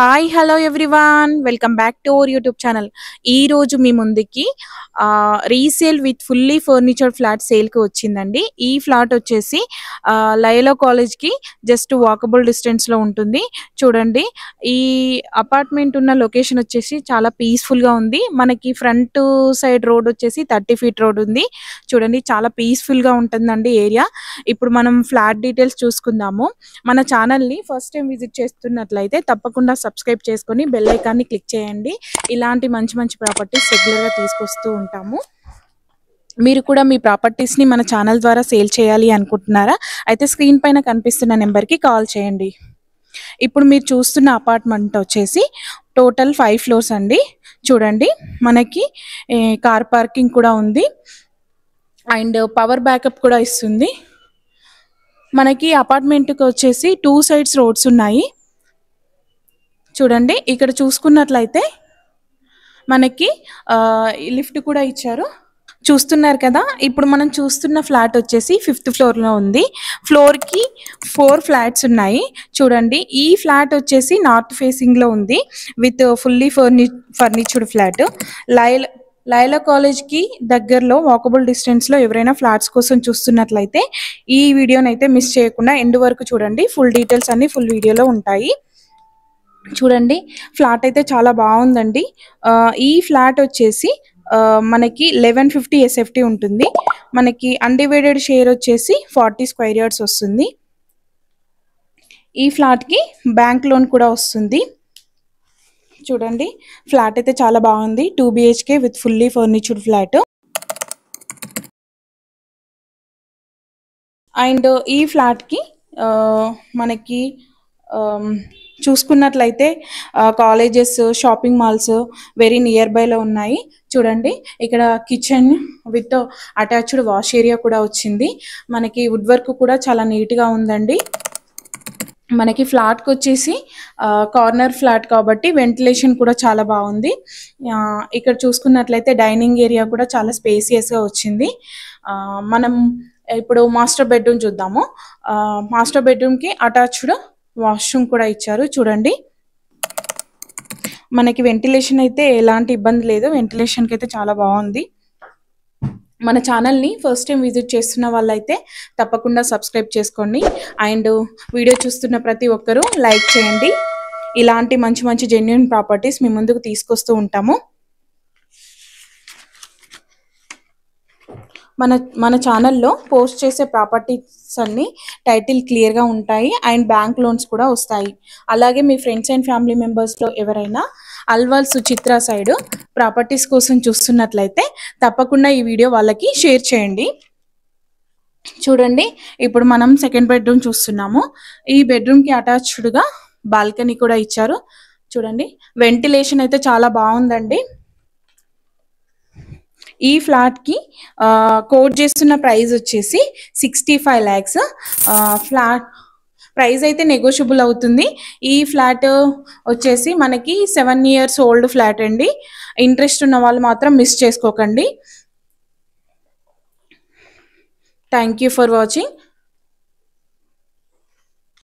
Hi hello everyone welcome back to our YouTube channel. ఈ రోజు మీ ముందుకి resale with fully furnished flat సేల్కి వచ్చిందండి. ఈ ఫ్లాట్ వచ్చేసి లయలో కాలేజ్కి జస్ట్ వాకబుల్ డిస్టెన్స్లో ఉంటుంది. చూడండి, ఈ అపార్ట్మెంట్ ఉన్న లొకేషన్ వచ్చేసి చాలా పీస్ఫుల్గా ఉంది. మనకి ఫ్రంట్ సైడ్ రోడ్ వచ్చేసి 30 ఫీట్ రోడ్ ఉంది. చూడండి, చాలా పీస్ఫుల్గా ఉంటుందండి ఏరియా. ఇప్పుడు మనం ఫ్లాట్ డీటెయిల్స్ చూసుకుందాము. మన ఛానల్ని ఫస్ట్ టైం విజిట్ చేస్తున్నట్లయితే తప్పకుండా సబ్స్క్రైబ్ చేసుకొని బెల్ ఐకాన్ని క్లిక్ చేయండి. ఇలాంటి మంచి మంచి ప్రాపర్టీస్ రెగ్యులర్గా తీసుకొస్తూ ఉంటాము. మీరు కూడా మీ ప్రాపర్టీస్ని మన ఛానల్ ద్వారా సేల్ చేయాలి అనుకుంటున్నారా? అయితే స్క్రీన్ పైన కనిపిస్తున్న నెంబర్కి కాల్ చేయండి. ఇప్పుడు మీరు చూస్తున్న అపార్ట్మెంట్ వచ్చేసి టోటల్ 5 ఫ్లోర్స్ అండి. చూడండి, మనకి కార్ పార్కింగ్ కూడా ఉంది అండ్ పవర్ బ్యాకప్ కూడా ఇస్తుంది. మనకి అపార్ట్మెంట్కి వచ్చేసి 2 సైడ్స్ రోడ్స్ ఉన్నాయి. చూడండి, ఇక్కడ చూసుకున్నట్లయితే మనకి లిఫ్ట్ కూడా ఇచ్చారు. చూస్తున్నారు కదా, ఇప్పుడు మనం చూస్తున్న ఫ్లాట్ వచ్చేసి 5th ఫ్లోర్లో ఉంది. ఫ్లోర్కి 4 ఫ్లాట్స్ ఉన్నాయి. చూడండి, ఈ ఫ్లాట్ వచ్చేసి నార్త్ ఫేసింగ్లో ఉంది with fully furnished flat. Laila కాలేజ్కి దగ్గరలో వాకబుల్ డిస్టెన్స్లో ఎవరైనా ఫ్లాట్స్ కోసం చూస్తున్నట్లయితే ఈ వీడియోని అయితే మిస్ చేయకుండా ఎండ్ వరకు చూడండి. ఫుల్ డీటెయిల్స్ అన్ని ఫుల్ వీడియోలో ఉంటాయి. చూడండి, ఫ్లాట్ అయితే చాలా బాగుందండి. ఈ ఫ్లాట్ వచ్చేసి మనకి 1150 SFT ఉంటుంది. మనకి అన్డివైడెడ్ షేర్ వచ్చేసి 40 స్క్వేర్ యార్డ్స్ వస్తుంది. ఈ ఫ్లాట్కి బ్యాంక్ లోన్ కూడా వస్తుంది. చూడండి, ఫ్లాట్ అయితే చాలా బాగుంది. 2 BHK with fully furnished flat. And ఈ ఫ్లాట్కి మనకి చూసుకున్నట్లయితే colleges, shopping malls very near బైలో ఉన్నాయి. చూడండి, ఇక్కడ kitchen with attached wash area కూడా వచ్చింది. మనకి వుడ్ వర్క్ కూడా చాలా నీట్గా ఉందండి. మనకి ఫ్లాట్కి వచ్చేసి కార్నర్ ఫ్లాట్ కాబట్టి వెంటిలేషన్ కూడా చాలా బాగుంది. ఇక్కడ చూసుకున్నట్లయితే డైనింగ్ ఏరియా కూడా చాలా స్పేసియస్గా వచ్చింది. మనం ఇప్పుడు మాస్టర్ బెడ్రూమ్ చూద్దాము. మాస్టర్ బెడ్రూమ్కి అటాచ్డ్ వాష్రూమ్ కూడా ఇచ్చారు. చూడండి, మనకి వెంటిలేషన్ అయితే ఎలాంటి ఇబ్బంది లేదు. వెంటిలేషన్కి అయితే చాలా బాగుంది. మన ఛానల్ని ఫస్ట్ టైం విజిట్ చేస్తున్న వాళ్ళైతే తప్పకుండా సబ్స్క్రైబ్ చేసుకోండి. అండ్ వీడియో చూస్తున్న ప్రతి ఒక్కరూ లైక్ చేయండి. ఇలాంటి మంచి మంచి జెన్యూన్ ప్రాపర్టీస్ మీ ముందుకు తీసుకొస్తూ ఉంటాము. మన ఛానల్లో పోస్ట్ చేసే ప్రాపర్టీస్ అన్ని టైటిల్ క్లియర్గా ఉంటాయి అండ్ బ్యాంక్ లోన్స్ కూడా వస్తాయి. అలాగే మీ ఫ్రెండ్స్ అండ్ ఫ్యామిలీ మెంబర్స్లో ఎవరైనా అల్వాల్ సుచిత్ర సైడ్ ప్రాపర్టీస్ కోసం చూస్తున్నట్లయితే తప్పకుండా ఈ వీడియో వాళ్ళకి షేర్ చేయండి. చూడండి, ఇప్పుడు మనం సెకండ్ బెడ్రూమ్ చూస్తున్నాము. ఈ బెడ్రూమ్కి అటాచ్డ్గా బాల్కనీ కూడా ఇచ్చారు. చూడండి, వెంటిలేషన్ అయితే చాలా బాగుందండి. ఈ ఫ్లాట్కి కోట్ చేస్తున్న ప్రైస్ వచ్చేసి 65 lakhs. ఫ్లాట్ ప్రైస్ అయితే నెగోషియబుల్ అవుతుంది. ఈ ఫ్లాట్ వచ్చేసి మనకి 7 years ఓల్డ్ ఫ్లాట్ అండి. ఇంట్రెస్ట్ ఉన్న వాళ్ళు మాత్రం మిస్ చేసుకోకండి. Thank you for watching.